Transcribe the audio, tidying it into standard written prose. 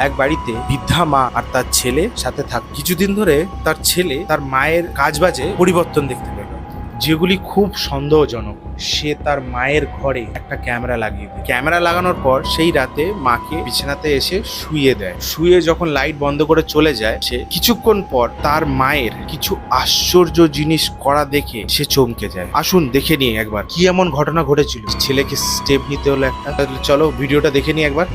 এক বাড়িতে বৃদ্ধা মা আর তার ছেলে সাথে থাক। কিছুদিন ধরে তার ছেলে তার মায়ের কাজবাজে পরিবর্তন দেখতে পেল, যেগুলি খুব সন্দেহজনক। সে তার মায়ের ঘরে একটা ক্যামেরা লাগিয়ে দেয়। ক্যামেরা লাগানোর পর সেই রাতে মাকে বিছানাতে এসে শুইয়ে দেয়। শুয়ে যখন লাইট বন্ধ করে চলে যায়, সে কিছুক্ষণ পর তার মায়ের কিছু আশ্চর্য জিনিস করা দেখে সে চমকে যায়। আসুন দেখে নিই একবার কি এমন ঘটনা ঘটেছিল। ছেলেকে স্টেপ নিতে হলো একটা। তাহলে চলো ভিডিওটা দেখে নিই একবার।